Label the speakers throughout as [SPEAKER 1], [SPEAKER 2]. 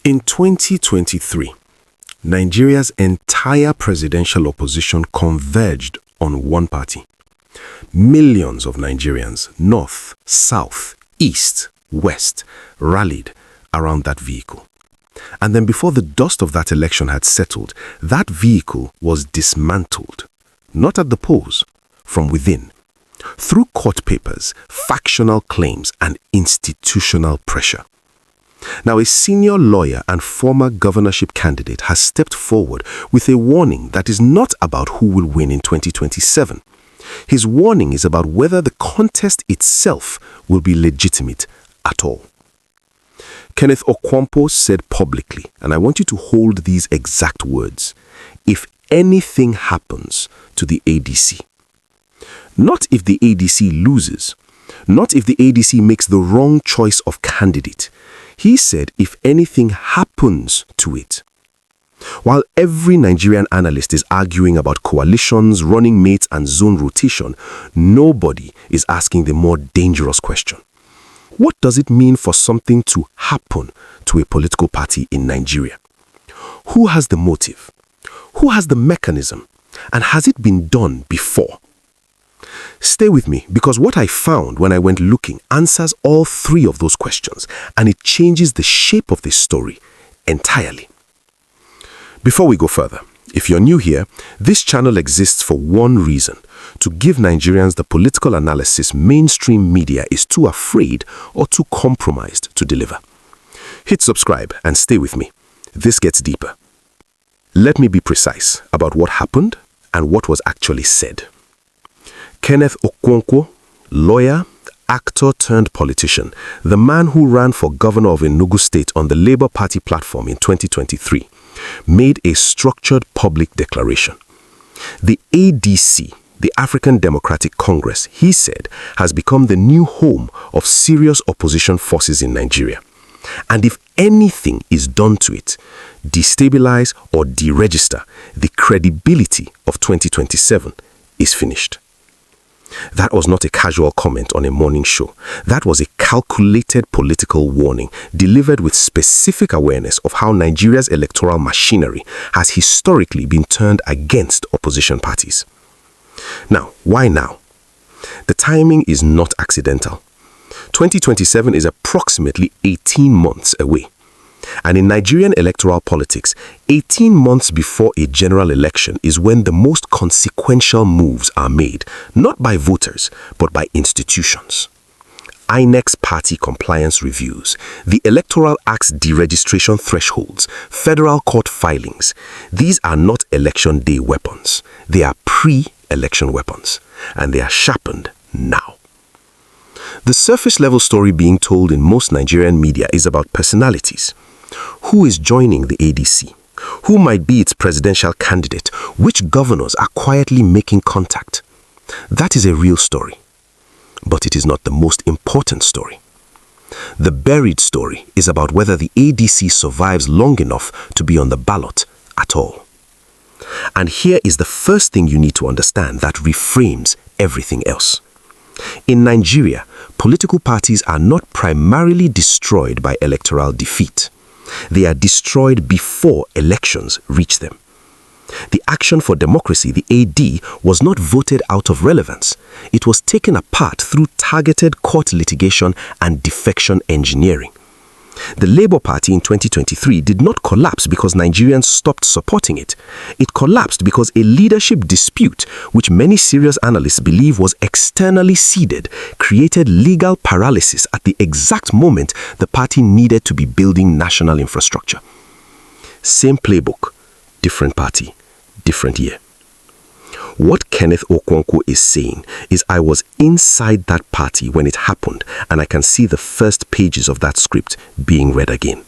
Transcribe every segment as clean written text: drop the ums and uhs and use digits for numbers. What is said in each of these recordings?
[SPEAKER 1] In 2023, Nigeria's entire presidential opposition converged on one party. Millions of Nigerians, north, south, east, west, rallied around that vehicle. And then before the dust of that election had settled, that vehicle was dismantled, not at the polls, from within, through court papers, factional claims, and institutional pressure. Now, a senior lawyer and former governorship candidate has stepped forward with a warning that is not about who will win in 2027. His warning is about whether the contest itself will be legitimate at all. Kenneth Okonkwo said publicly, and I want you to hold these exact words, if anything happens to the ADC, not if the ADC loses, not if the ADC makes the wrong choice of candidate. He said if anything happens to it. While every Nigerian analyst is arguing about coalitions, running mates, and zone rotation, nobody is asking the more dangerous question. What does it mean for something to happen to a political party in Nigeria? Who has the motive? Who has the mechanism? And has it been done before? Stay with me, because what I found when I went looking answers all three of those questions, and it changes the shape of this story entirely. Before we go further, if you're new here, this channel exists for one reason: to give Nigerians the political analysis mainstream media is too afraid or too compromised to deliver. Hit subscribe and stay with me. This gets deeper. Let me be precise about what happened and what was actually said. Kenneth Okonkwo, lawyer, actor turned politician, the man who ran for governor of Enugu State on the Labour Party platform in 2023, made a structured public declaration. The ADC, the African Democratic Congress, he said, has become the new home of serious opposition forces in Nigeria. And if anything is done to it, destabilize or deregister, the credibility of 2027 is finished. That was not a casual comment on a morning show. That was a calculated political warning delivered with specific awareness of how Nigeria's electoral machinery has historically been turned against opposition parties. Now, why now? The timing is not accidental. 2027 is approximately 18 months away. And in Nigerian electoral politics, 18 months before a general election is when the most consequential moves are made, not by voters, but by institutions. INEC's party compliance reviews, the Electoral Act's deregistration thresholds, federal court filings. These are not election day weapons. They are pre-election weapons, and they are sharpened now. The surface-level story being told in most Nigerian media is about personalities. Who is joining the ADC? Who might be its presidential candidate? Which governors are quietly making contact? That is a real story. But it is not the most important story. The buried story is about whether the ADC survives long enough to be on the ballot at all. And here is the first thing you need to understand that reframes everything else. In Nigeria, political parties are not primarily destroyed by electoral defeat. They are destroyed before elections reach them. The Action for Democracy, the AD, was not voted out of relevance. It was taken apart through targeted court litigation and defection engineering. The Labour Party in 2023 did not collapse because Nigerians stopped supporting it. It collapsed because a leadership dispute, which many serious analysts believe was externally seeded, created legal paralysis at the exact moment the party needed to be building national infrastructure. Same playbook, different party, different year. What Kenneth Okonkwo is saying is I was inside that party when it happened, and I can see the first pages of that script being read again.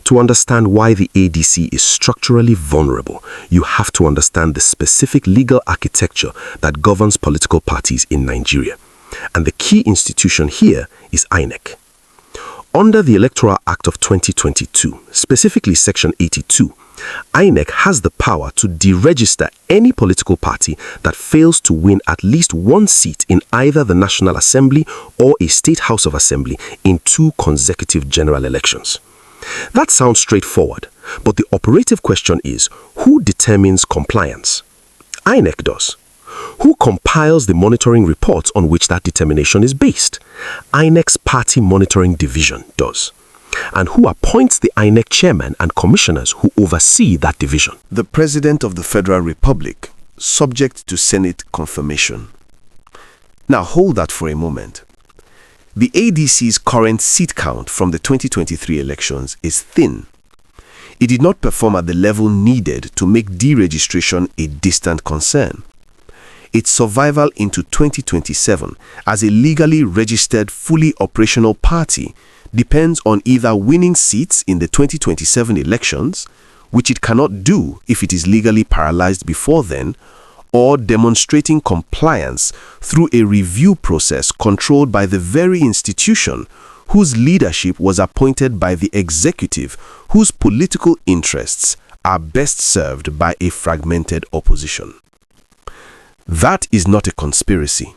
[SPEAKER 1] To understand why the ADC is structurally vulnerable, you have to understand the specific legal architecture that governs political parties in Nigeria. And the key institution here is INEC. Under the Electoral Act of 2022, specifically Section 82, INEC has the power to deregister any political party that fails to win at least one seat in either the National Assembly or a State House of Assembly in 2 consecutive general elections. That sounds straightforward, but the operative question is, who determines compliance? INEC does. Who compiles the monitoring reports on which that determination is based? INEC's Party Monitoring Division does. And who appoints the INEC chairman and commissioners who oversee that division?
[SPEAKER 2] The President of the Federal Republic, subject to Senate confirmation. Now hold that for a moment. The ADC's current seat count from the 2023 elections is thin. It did not perform at the level needed to make deregistration a distant concern. Its survival into 2027 as a legally registered, fully operational party depends on either winning seats in the 2027 elections, which it cannot do if it is legally paralyzed before then, or demonstrating compliance through a review process controlled by the very institution whose leadership was appointed by the executive, whose political interests are best served by a fragmented opposition. That is not a conspiracy.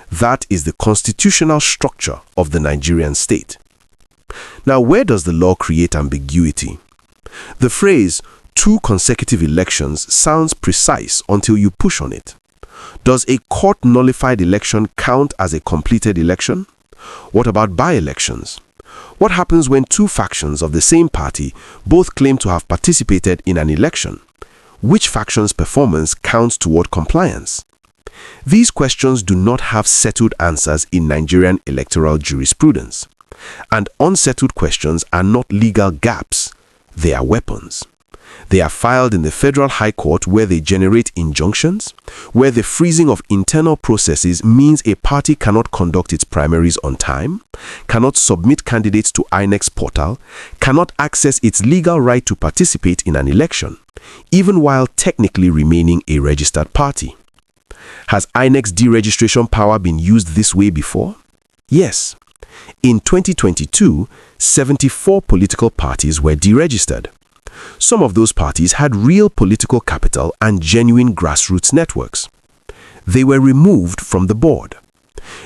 [SPEAKER 2] That is the constitutional structure of the Nigerian state. Now, where does the law create ambiguity? The phrase, 2 consecutive elections, sounds precise until you push on it. Does a court-nullified election count as a completed election? What about by-elections? What happens when 2 factions of the same party both claim to have participated in an election? Which faction's performance counts toward compliance? These questions do not have settled answers in Nigerian electoral jurisprudence. And unsettled questions are not legal gaps, they are weapons. They are filed in the Federal High Court where they generate injunctions, where the freezing of internal processes means a party cannot conduct its primaries on time, cannot submit candidates to INEC's portal, cannot access its legal right to participate in an election, even while technically remaining a registered party. Has INEC's deregistration power been used this way before? Yes. In 2022, 74 political parties were deregistered. Some of those parties had real political capital and genuine grassroots networks. They were removed from the board.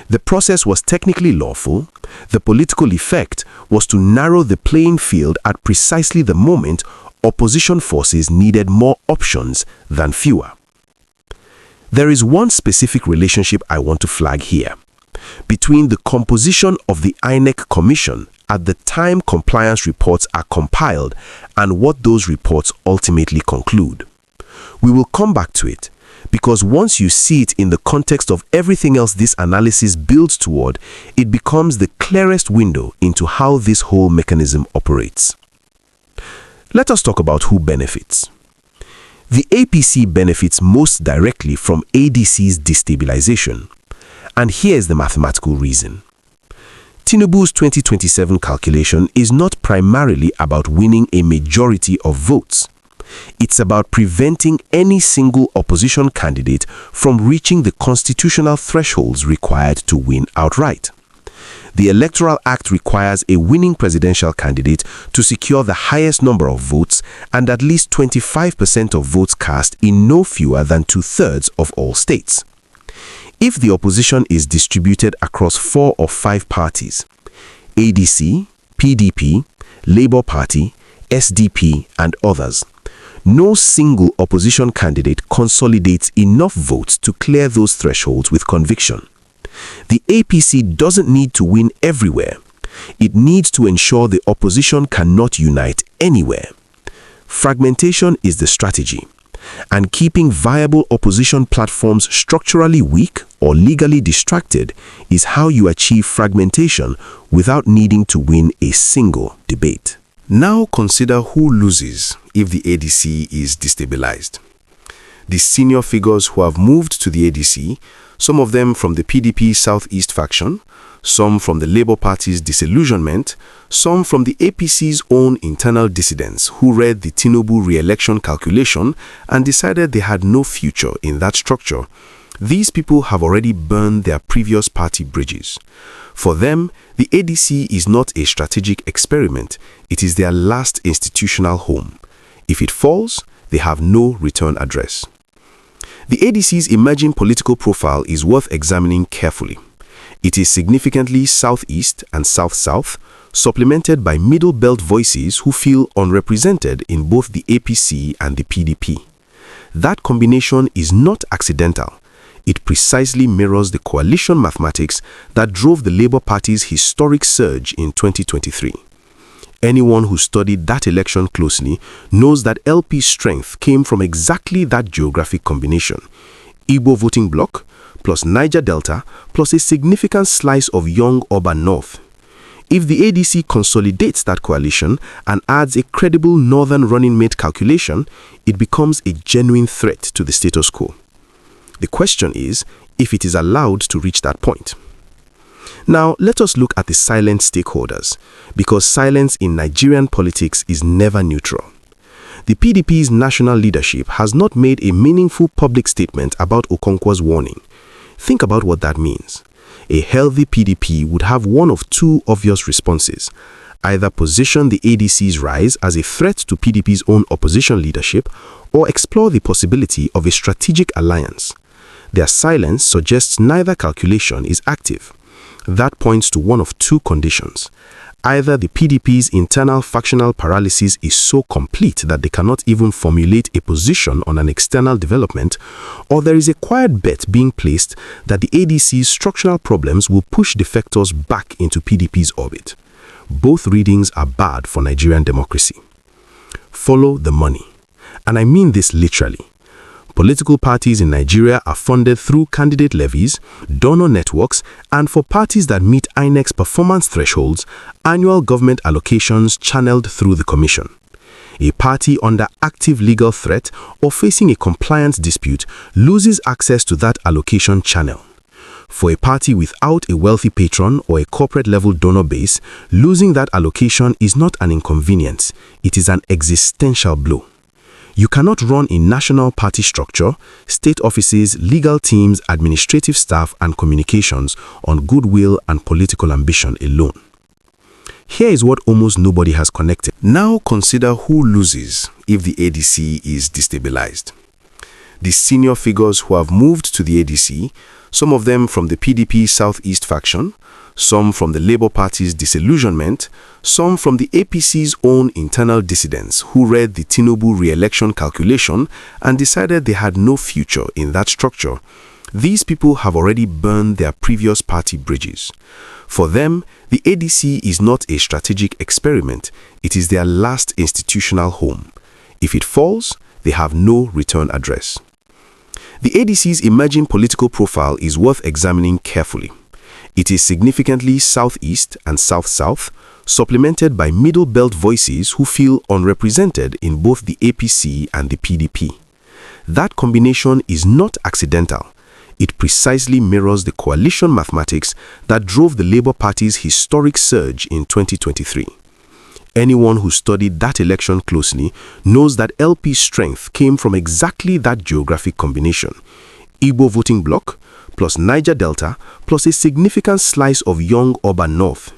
[SPEAKER 2] The process was technically lawful. The political effect was to narrow the playing field at precisely the moment opposition forces needed more options than fewer. There is one specific relationship I want to flag here between the composition of the INEC Commission at the time compliance reports are compiled and what those reports ultimately conclude. We will come back to it because once you see it in the context of everything else this analysis builds toward, it becomes the clearest window into how this whole mechanism operates. Let us talk about who benefits. The APC benefits most directly from ADC's destabilization. And here is the mathematical reason. Tinubu's 2027 calculation is not primarily about winning a majority of votes. It's about preventing any single opposition candidate from reaching the constitutional thresholds required to win outright. The Electoral Act requires a winning presidential candidate to secure the highest number of votes and at least 25% of votes cast in no fewer than 2/3 of all states. If the opposition is distributed across 4 or 5 parties, ADC, PDP, Labour Party, SDP, and others, no single opposition candidate consolidates enough votes to clear those thresholds with conviction. The APC doesn't need to win everywhere. It needs to ensure the opposition cannot unite anywhere. Fragmentation is the strategy, and keeping viable opposition platforms structurally weak or legally distracted is how you achieve fragmentation without needing to win a single debate. Now consider who loses if the ADC is destabilized. The senior figures who have moved to the ADC, some of them from the PDP Southeast faction, some from the Labour Party's disillusionment, some from the APC's own internal dissidents who read the Tinubu re-election calculation and decided they had no future in that structure. These people have already burned their previous party bridges. For them, the ADC is not a strategic experiment, it is their last institutional home. If it falls, they have no return address. The ADC's emerging political profile is worth examining carefully. It is significantly southeast and south-south, supplemented by middle belt voices who feel unrepresented in both the APC and the PDP. That combination is not accidental. It precisely mirrors the coalition mathematics that drove the Labour Party's historic surge in 2023. Anyone who studied that election closely knows that LP's strength came from exactly that geographic combination: Igbo voting bloc, plus Niger Delta, plus a significant slice of young urban north. If the ADC consolidates that coalition and adds a credible northern running mate calculation, it becomes a genuine threat to the status quo. The question is if it is allowed to reach that point. Now, let us look at the silent stakeholders, because silence in Nigerian politics is never neutral. The PDP's national leadership has not made a meaningful public statement about Okonkwo's warning. Think about what that means. A healthy PDP would have one of two obvious responses: either position the ADC's rise as a threat to PDP's own opposition leadership, or explore the possibility of a strategic alliance. Their silence suggests neither calculation is active. That points to one of two conditions. Either the PDP's internal factional paralysis is so complete that they cannot even formulate a position on an external development, or there is a quiet bet being placed that the ADC's structural problems will push defectors back into PDP's orbit. Both readings are bad for Nigerian democracy. Follow the money. And I mean this literally. Political parties in Nigeria are funded through candidate levies, donor networks, and for parties that meet INEC's performance thresholds, annual government allocations channeled through the commission. A party under active legal threat or facing a compliance dispute loses access to that allocation channel. For a party without a wealthy patron or a corporate-level donor base, losing that allocation is not an inconvenience, it is an existential blow. You cannot run a national party structure, state offices, legal teams, administrative staff, and communications on goodwill and political ambition alone. Here is what almost nobody has connected. Now consider who loses if the ADC is destabilized. The senior figures who have moved to the ADC, some of them from the PDP Southeast faction, some from the Labour Party's disillusionment, some from the APC's own internal dissidents who read the Tinubu re-election calculation and decided they had no future in that structure. These people have already burned their previous party bridges. For them, the ADC is not a strategic experiment, it is their last institutional home. If it falls, they have no return address. The ADC's emerging political profile is worth examining carefully. It is significantly southeast and south-south, supplemented by middle belt voices who feel unrepresented in both the APC and the PDP. That combination is not accidental. It precisely mirrors the coalition mathematics that drove the Labour Party's historic surge in 2023. Anyone who studied that election closely knows that LP's strength came from exactly that geographic combination: Igbo voting bloc, plus Niger Delta, plus a significant slice of young urban north.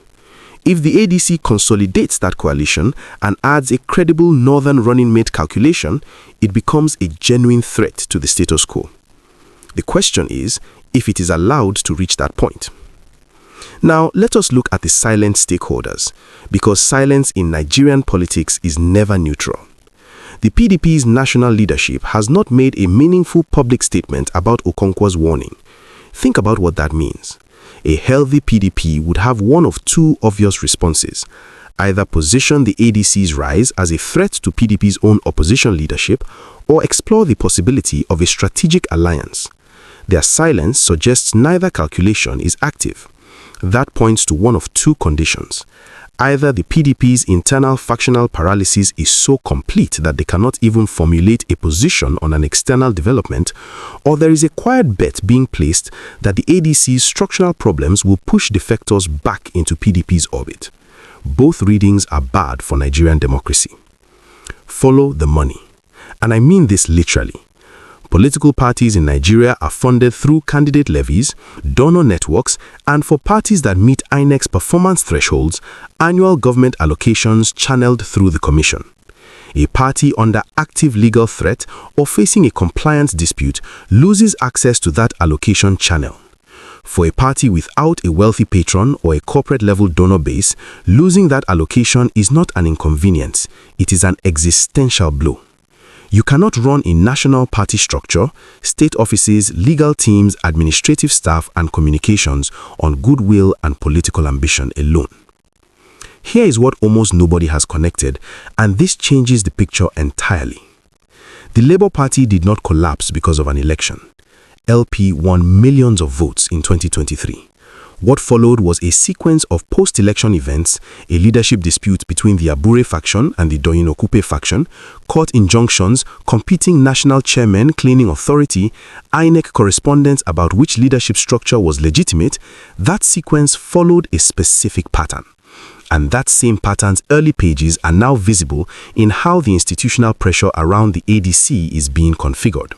[SPEAKER 2] If the ADC consolidates that coalition and adds a credible northern running mate calculation, it becomes a genuine threat to the status quo. The question is if it is allowed to reach that point. Now, let us look at the silent stakeholders, because silence in Nigerian politics is never neutral. The PDP's national leadership has not made a meaningful public statement about Okonkwo's warning. Think about what that means. A healthy PDP would have one of two obvious responses: either position the ADC's rise as a threat to PDP's own opposition leadership, or explore the possibility of a strategic alliance. Their silence suggests neither calculation is active. That points to one of two conditions. Either the PDP's internal factional paralysis is so complete that they cannot even formulate a position on an external development, or there is a quiet bet being placed that the ADC's structural problems will push defectors back into PDP's orbit. Both readings are bad for Nigerian democracy. Follow the money. And I mean this literally. Political parties in Nigeria are funded through candidate levies, donor networks, and for parties that meet INEC's performance thresholds, annual government allocations channeled through the commission. A party under active legal threat or facing a compliance dispute loses access to that allocation channel.
[SPEAKER 1] For a party without a wealthy patron or a corporate-level donor base, losing that allocation is not an inconvenience, it is an existential blow. You cannot run a national party structure, state offices, legal teams, administrative staff, and communications on goodwill and political ambition alone. Here is what almost nobody has connected, and this changes the picture entirely. The Labour Party did not collapse because of an election. LP won millions of votes in 2023. What followed was a sequence of post-election events, a leadership dispute between the Abure faction and the Doyin Okupe faction, court injunctions, competing national chairmen claiming authority, INEC correspondence about which leadership structure was legitimate. That sequence followed a specific pattern. And that same pattern's early pages are now visible in how the institutional pressure around the ADC is being configured.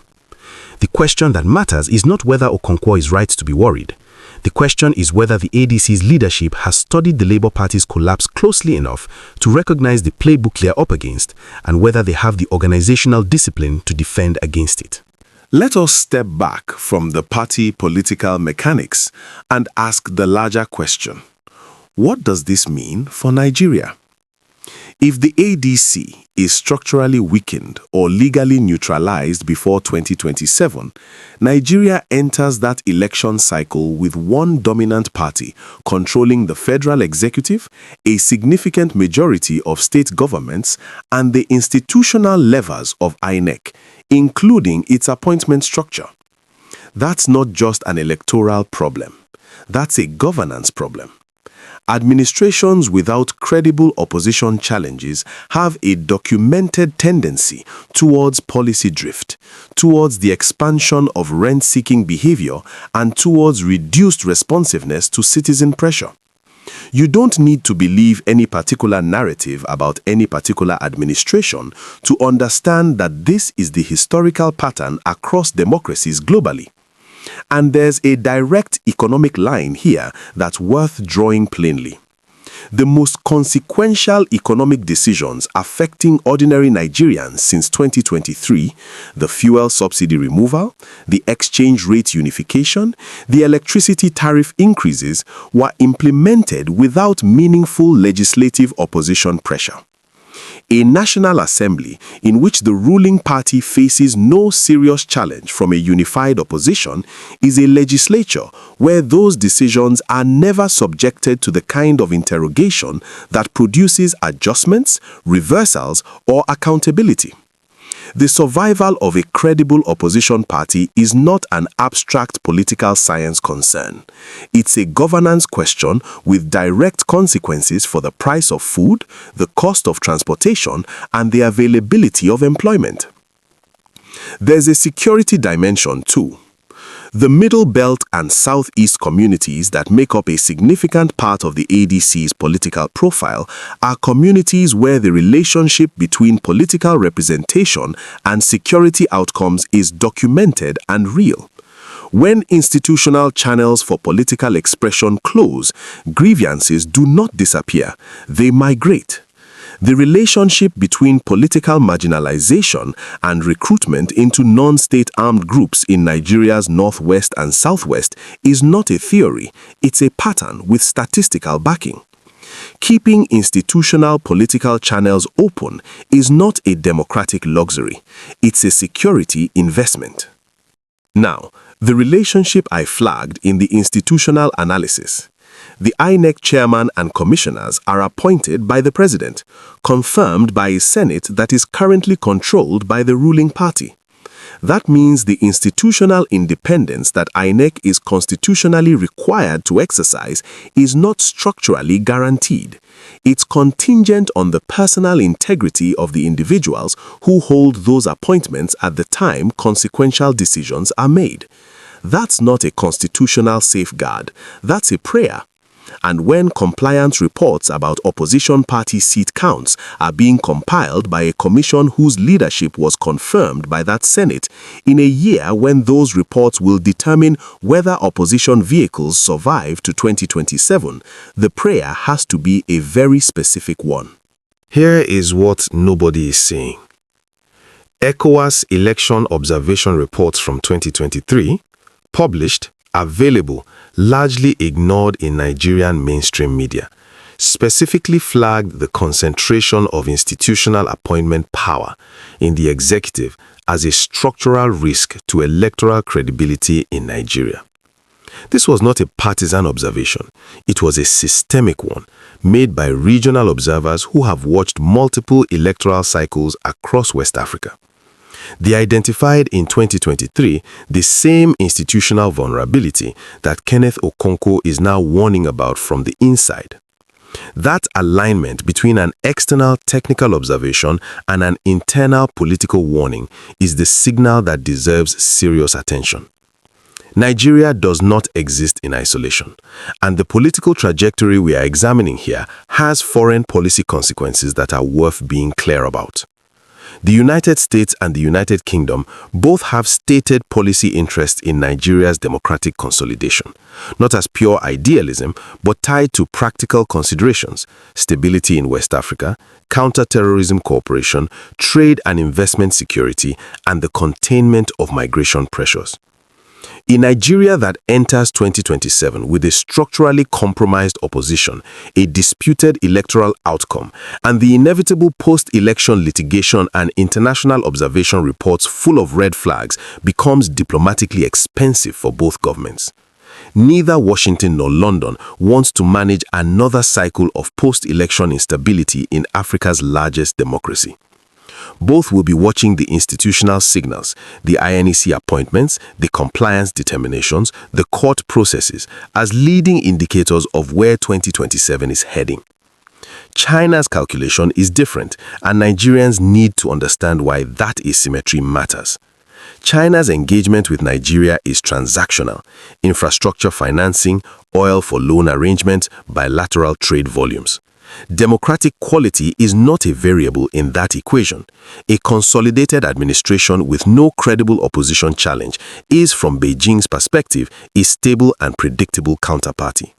[SPEAKER 1] The question that matters is not whether Okonkwo is right to be worried. The question is whether the ADC's leadership has studied the Labour Party's collapse closely enough to recognize the playbook they're up against and whether they have the organizational discipline to defend against it.
[SPEAKER 2] Let us step back from the party political mechanics and ask the larger question. What does this mean for Nigeria? If the ADC is structurally weakened or legally neutralized before 2027, Nigeria enters that election cycle with one dominant party controlling the federal executive, a significant majority of state governments, and the institutional levers of INEC, including its appointment structure. That's not just an electoral problem. That's a governance problem. Administrations without credible opposition challenges have a documented tendency towards policy drift, towards the expansion of rent-seeking behavior, and towards reduced responsiveness to citizen pressure. You don't need to believe any particular narrative about any particular administration to understand that this is the historical pattern across democracies globally. And there's a direct economic line here that's worth drawing plainly. The most consequential economic decisions affecting ordinary Nigerians since 2023, the fuel subsidy removal, the exchange rate unification, the electricity tariff increases, were implemented without meaningful legislative opposition pressure. A National Assembly in which the ruling party faces no serious challenge from a unified opposition is a legislature where those decisions are never subjected to the kind of interrogation that produces adjustments, reversals, or accountability. The survival of a credible opposition party is not an abstract political science concern. It's a governance question with direct consequences for the price of food, the cost of transportation, and the availability of employment. There's a security dimension too. The Middle Belt and Southeast communities that make up a significant part of the ADC's political profile are communities where the relationship between political representation and security outcomes is documented and real. When institutional channels for political expression close, grievances do not disappear, they migrate. The relationship between political marginalization and recruitment into non-state armed groups in Nigeria's northwest and southwest is not a theory, it's a pattern with statistical backing. Keeping institutional political channels open is not a democratic luxury, it's a security investment. Now, the relationship I flagged in the institutional analysis. The INEC chairman and commissioners are appointed by the president, confirmed by a Senate that is currently controlled by the ruling party. That means the institutional independence that INEC is constitutionally required to exercise is not structurally guaranteed. It's contingent on the personal integrity of the individuals who hold those appointments at the time consequential decisions are made. That's not a constitutional safeguard, that's a prayer. And when compliance reports about opposition party seat counts are being compiled by a commission whose leadership was confirmed by that Senate in a year when those reports will determine whether opposition vehicles survive to 2027, the prayer has to be a very specific one.
[SPEAKER 1] Here is what nobody is saying. ECOWAS Election Observation Reports from 2023, published available, largely ignored in Nigerian mainstream media, specifically flagged the concentration of institutional appointment power in the executive as a structural risk to electoral credibility in Nigeria. This was not a partisan observation, it was a systemic one, made by regional observers who have watched multiple electoral cycles across West Africa. They identified in 2023 the same institutional vulnerability that Kenneth Okonkwo is now warning about from the inside. That alignment between an external technical observation and an internal political warning is the signal that deserves serious attention. Nigeria does not exist in isolation, and the political trajectory we are examining here has foreign policy consequences that are worth being clear about. The United States and the United Kingdom both have stated policy interests in Nigeria's democratic consolidation, not as pure idealism, but tied to practical considerations: stability in West Africa, counter-terrorism cooperation, trade and investment security, and the containment of migration pressures. In Nigeria that enters 2027 with a structurally compromised opposition, a disputed electoral outcome, and the inevitable post-election litigation and international observation reports full of red flags, becomes diplomatically expensive for both governments. Neither Washington nor London wants to manage another cycle of post-election instability in Africa's largest democracy. Both will be watching the institutional signals, the INEC appointments, the compliance determinations, the court processes, as leading indicators of where 2027 is heading. China's calculation is different, and Nigerians need to understand why that asymmetry matters. China's engagement with Nigeria is transactional: infrastructure financing, oil for loan arrangements, bilateral trade volumes. Democratic quality is not a variable in that equation. A consolidated administration with no credible opposition challenge is, from Beijing's perspective, a stable and predictable counterparty.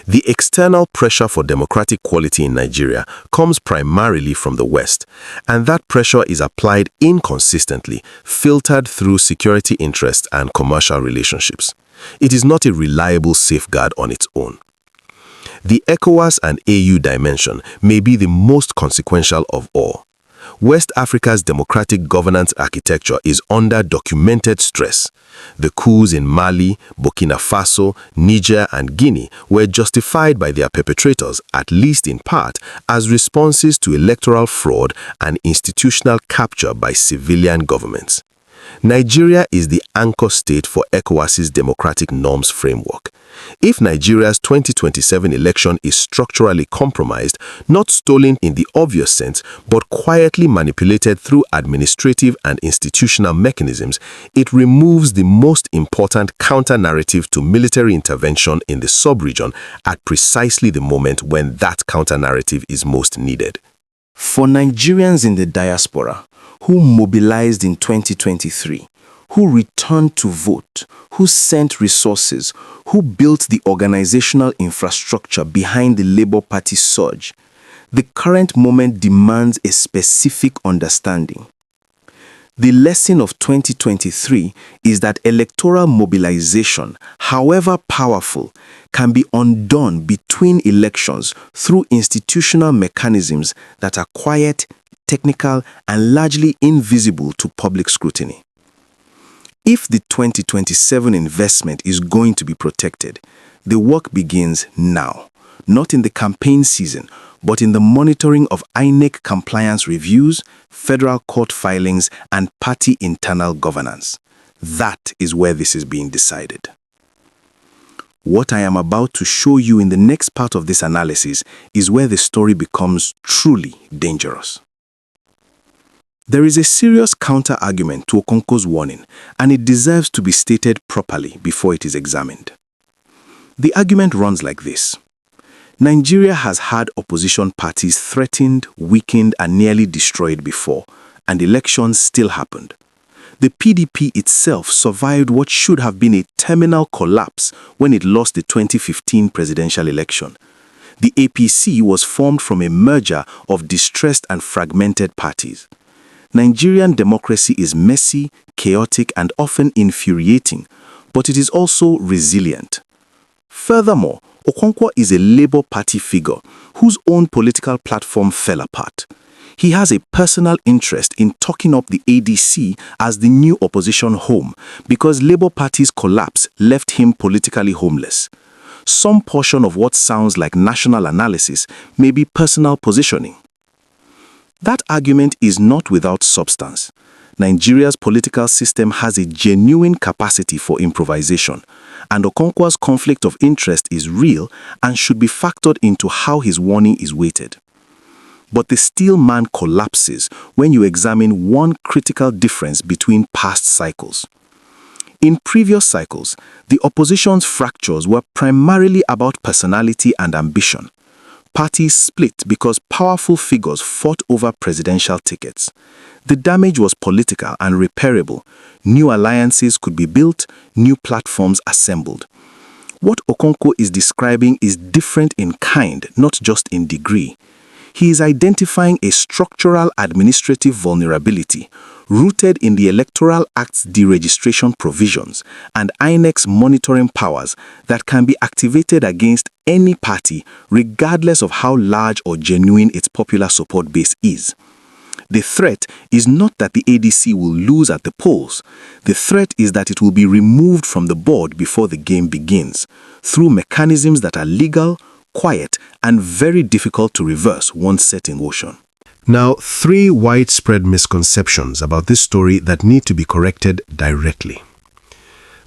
[SPEAKER 1] The external pressure for democratic quality in Nigeria comes primarily from the West, and that pressure is applied inconsistently, filtered through security interests and commercial relationships. It is not a reliable safeguard on its own. The ECOWAS and AU dimension may be the most consequential of all. West Africa's democratic governance architecture is under documented stress. The coups in Mali, Burkina Faso, Niger, and Guinea were justified by their perpetrators, at least in part, as responses to electoral fraud and institutional capture by civilian governments. Nigeria is the anchor state for ECOWAS's democratic norms framework. If Nigeria's 2027 election is structurally compromised, not stolen in the obvious sense, but quietly manipulated through administrative and institutional mechanisms, it removes the most important counter-narrative to military intervention in the sub-region at precisely the moment when that counter-narrative is most needed.
[SPEAKER 2] For Nigerians in the diaspora who mobilized in 2023, who returned to vote, who sent resources, who built the organizational infrastructure behind the Labour Party surge, the current moment demands a specific understanding. The lesson of 2023 is that electoral mobilization, however powerful, can be undone between elections through institutional mechanisms that are quiet, technical, and largely invisible to public scrutiny. If the 2027 investment is going to be protected, the work begins now, not in the campaign season, but in the monitoring of INEC compliance reviews, federal court filings, and party internal governance. That is where this is being decided. What I am about to show you in the next part of this analysis is where the story becomes truly dangerous. There is a serious counter-argument to Okonkwo's warning, and it deserves to be stated properly before it is examined. The argument runs like this. Nigeria has had opposition parties threatened, weakened, and nearly destroyed before, and elections still happened. The PDP itself survived what should have been a terminal collapse when it lost the 2015 presidential election. The APC was formed from a merger of distressed and fragmented parties. Nigerian democracy is messy, chaotic, and often infuriating, but it is also resilient. Furthermore, Okonkwo is a Labour Party figure whose own political platform fell apart. He has a personal interest in talking up the ADC as the new opposition home because Labour Party's collapse left him politically homeless. Some portion of what sounds like national analysis may be personal positioning. That argument is not without substance. Nigeria's political system has a genuine capacity for improvisation, and Okonkwo's conflict of interest is real and should be factored into how his warning is weighted. But the steel man collapses when you examine one critical difference between past cycles. In previous cycles, the opposition's fractures were primarily about personality and ambition. Parties split because powerful figures fought over presidential tickets. The damage was political and repairable. New alliances could be built, new platforms assembled. What Okonkwo is describing is different in kind, not just in degree. He is identifying a structural administrative vulnerability rooted in the Electoral Act's deregistration provisions and INEC's monitoring powers that can be activated against any party regardless of how large or genuine its popular support base is. The threat is not that the ADC will lose at the polls. The threat is that it will be removed from the board before the game begins, through mechanisms that are legal, quiet, and very difficult to reverse once set in motion.
[SPEAKER 1] Now, 3 widespread misconceptions about this story that need to be corrected directly.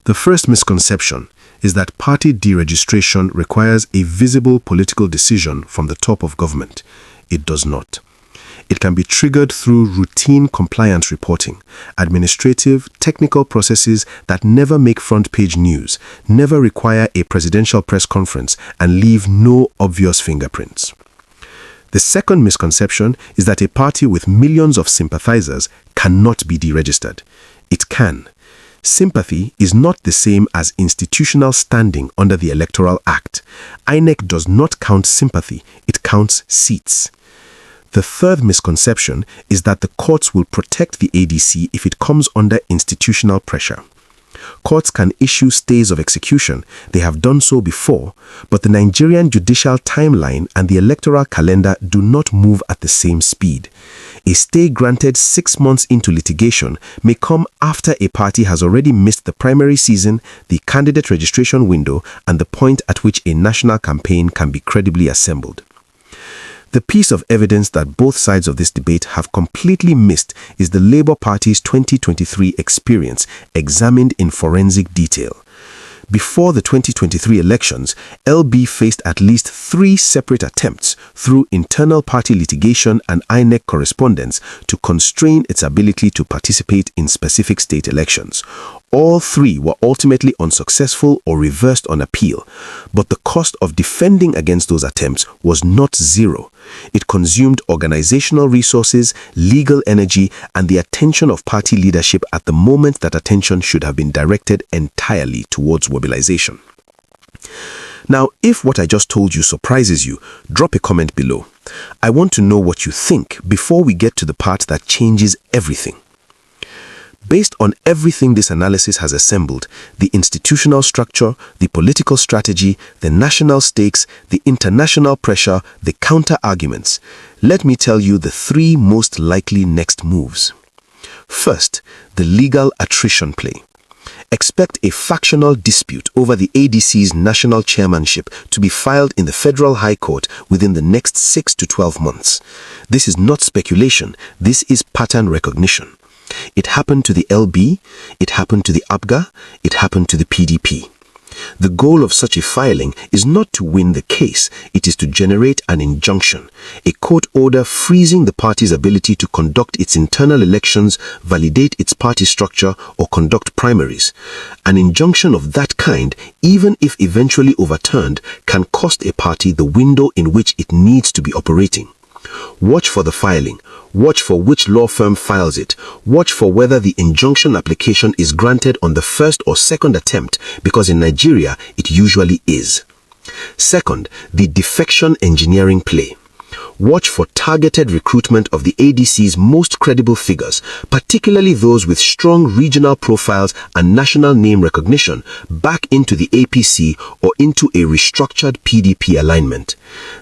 [SPEAKER 1] The first misconception is that party deregistration requires a visible political decision from the top of government. It does not. It can be triggered through routine compliance reporting, administrative, technical processes that never make front-page news, never require a presidential press conference, and leave no obvious fingerprints. The second misconception is that a party with millions of sympathizers cannot be deregistered. It can. Sympathy is not the same as institutional standing under the Electoral Act. INEC does not count sympathy, it counts seats. The third misconception is that the courts will protect the ADC if it comes under institutional pressure. Courts can issue stays of execution. They have done so before, but the Nigerian judicial timeline and the electoral calendar do not move at the same speed. A stay granted 6 months into litigation may come after a party has already missed the primary season, the candidate registration window, and the point at which a national campaign can be credibly assembled. The piece of evidence that both sides of this debate have completely missed is the Labour Party's 2023 experience examined in forensic detail. Before the 2023 elections, LB faced at least 3 separate attempts through internal party litigation and INEC correspondence to constrain its ability to participate in specific state elections. All 3 were ultimately unsuccessful or reversed on appeal, but the cost of defending against those attempts was not zero. It consumed organizational resources, legal energy, and the attention of party leadership at the moment that attention should have been directed entirely towards mobilization. Now, if what I just told you surprises you, drop a comment below. I want to know what you think before we get to the part that changes everything. Based on everything this analysis has assembled, the institutional structure, the political strategy, the national stakes, the international pressure, the counter-arguments, let me tell you the 3 most likely next moves. First, the legal attrition play. Expect a factional dispute over the ADC's national chairmanship to be filed in the Federal High Court within the next 6 to 12 months. This is not speculation, this is pattern recognition. It happened to the LB, it happened to the APGA, it happened to the PDP. The goal of such a filing is not to win the case, it is to generate an injunction, a court order freezing the party's ability to conduct its internal elections, validate its party structure, or conduct primaries. An injunction of that kind, even if eventually overturned, can cost a party the window in which it needs to be operating. Watch for the filing. Watch for which law firm files it. Watch for whether the injunction application is granted on the first or second attempt, because in Nigeria, it usually is. Second, the defection engineering play. Watch for targeted recruitment of the ADC's most credible figures, particularly those with strong regional profiles and national name recognition, back into the APC or into a restructured PDP alignment.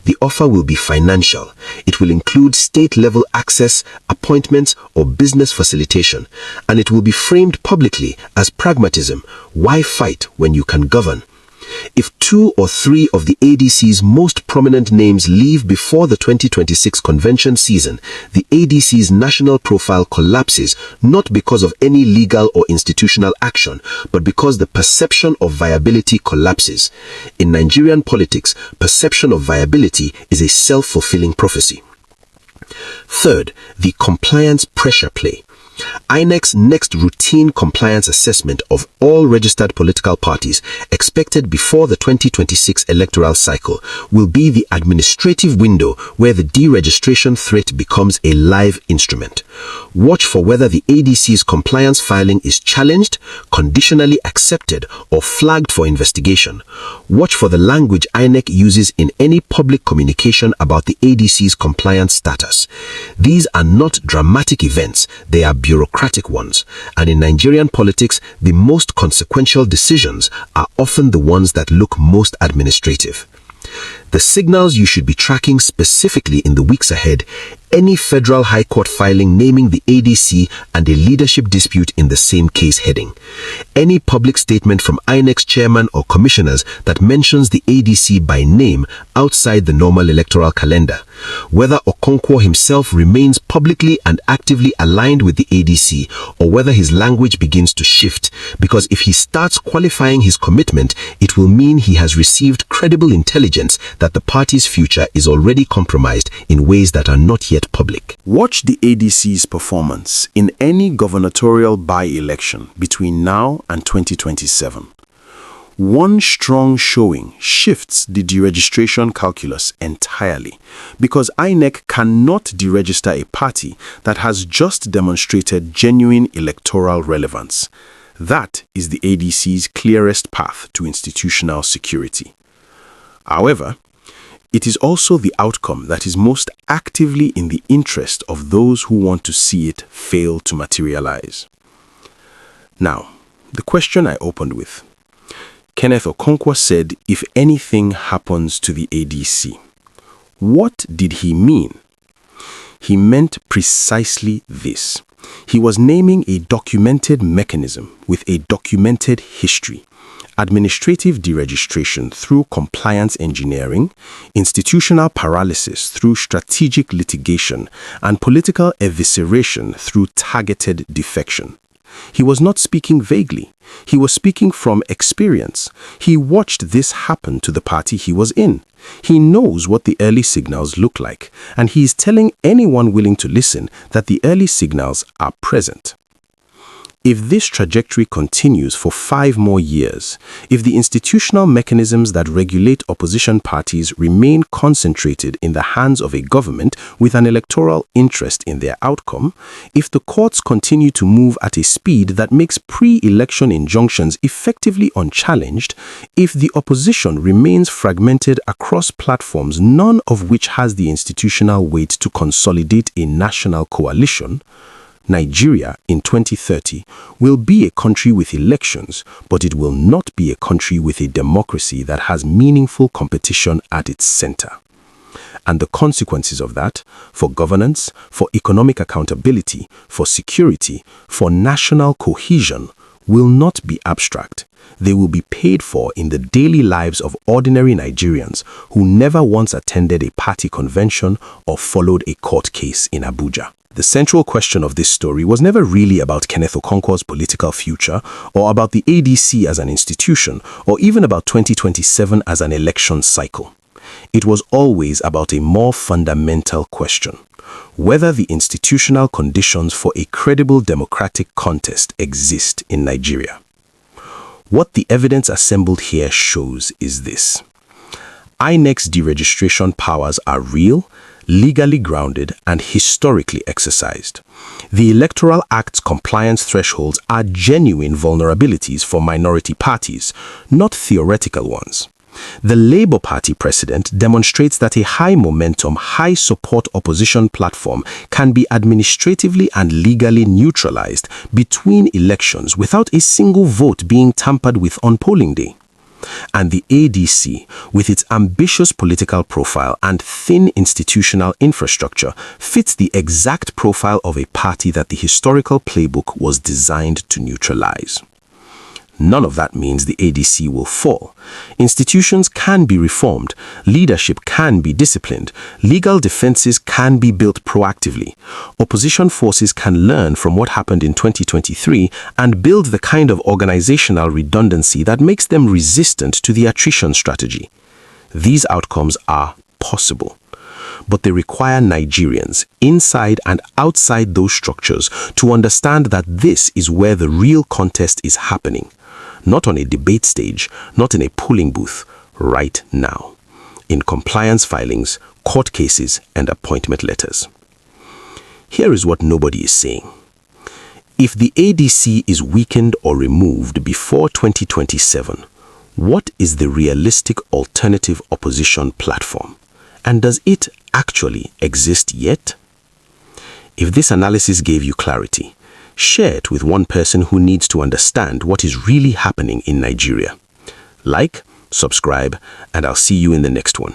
[SPEAKER 1] The offer will be financial. It will include state-level access, appointments, or business facilitation, and it will be framed publicly as pragmatism. Why fight when you can govern? If 2 or 3 of the ADC's most prominent names leave before the 2026 convention season, the ADC's national profile collapses, not because of any legal or institutional action, but because the perception of viability collapses. In Nigerian politics, perception of viability is a self-fulfilling prophecy. Third, the compliance pressure play. INEC's next routine compliance assessment of all registered political parties expected before the 2026 electoral cycle will be the administrative window where the deregistration threat becomes a live instrument. Watch for whether the ADC's compliance filing is challenged, conditionally accepted, or flagged for investigation. Watch for the language INEC uses in any public communication about the ADC's compliance status. These are not dramatic events, they are bureaucratic ones, and in Nigerian politics, the most consequential decisions are often the ones that look most administrative. The signals you should be tracking specifically in the weeks ahead: any federal high court filing naming the ADC and a leadership dispute in the same case heading, any public statement from INEC's chairman or commissioners that mentions the ADC by name outside the normal electoral calendar, whether Okonkwo himself remains publicly and actively aligned with the ADC, or whether his language begins to shift, because if he starts qualifying his commitment, it will mean he has received credible intelligence that the party's future is already compromised in ways that are not yet public.
[SPEAKER 2] Watch the ADC's performance in any gubernatorial by-election between now and 2027. One strong showing shifts the deregistration calculus entirely, because INEC cannot deregister a party that has just demonstrated genuine electoral relevance. That is the ADC's clearest path to institutional security. However, it is also the outcome that is most actively in the interest of those who want to see it fail to materialize. Now, the question I opened with. Kenneth Okonkwo said, if anything happens to the ADC. What did he mean? He meant precisely this. He was naming a documented mechanism with a documented history: administrative deregistration through compliance engineering, institutional paralysis through strategic litigation, and political evisceration through targeted defection. He was not speaking vaguely. He was speaking from experience. He watched this happen to the party he was in. He knows what the early signals look like, and he is telling anyone willing to listen that the early signals are present. If this trajectory continues for 5 more years, if the institutional mechanisms that regulate opposition parties remain concentrated in the hands of a government with an electoral interest in their outcome, if the courts continue to move at a speed that makes pre-election injunctions effectively unchallenged, if the opposition remains fragmented across platforms, none of which has the institutional weight to consolidate a national coalition, Nigeria in 2030 will be a country with elections, but it will not be a country with a democracy that has meaningful competition at its center. And the consequences of that, for governance, for economic accountability, for security, for national cohesion, will not be abstract. They will be paid for in the daily lives of ordinary Nigerians who never once attended a party convention or followed a court case in Abuja. The central question of this story was never really about Kenneth Okonkwo's political future, or about the ADC as an institution, or even about 2027 as an election cycle. It was always about a more fundamental question: whether the institutional conditions for a credible democratic contest exist in Nigeria. What the evidence assembled here shows is this: INEC's deregistration powers are real, legally grounded, and historically exercised. The Electoral Act's compliance thresholds are genuine vulnerabilities for minority parties, not theoretical ones.
[SPEAKER 1] The Labour Party precedent demonstrates that a high-momentum, high-support opposition platform can be administratively and legally neutralized between elections without a single vote being tampered with on polling day. And the ADC, with its ambitious political profile and thin institutional infrastructure, fits the exact profile of a party that the historical playbook was designed to neutralize. None of that means the ADC will fall. Institutions can be reformed, leadership can be disciplined, legal defenses can be built proactively. Opposition forces can learn from what happened in 2023 and build the kind of organizational redundancy that makes them resistant to the attrition strategy. These outcomes are possible, but they require Nigerians, inside and outside those structures, to understand that this is where the real contest is happening. Not on a debate stage, not in a polling booth, right now, in compliance filings, court cases, and appointment letters. Here is what nobody is saying. If the ADC is weakened or removed before 2027, what is the realistic alternative opposition platform? And does it actually exist yet? If this analysis gave you clarity, share it with one person who needs to understand what is really happening in Nigeria. Like, subscribe, and I'll see you in the next one.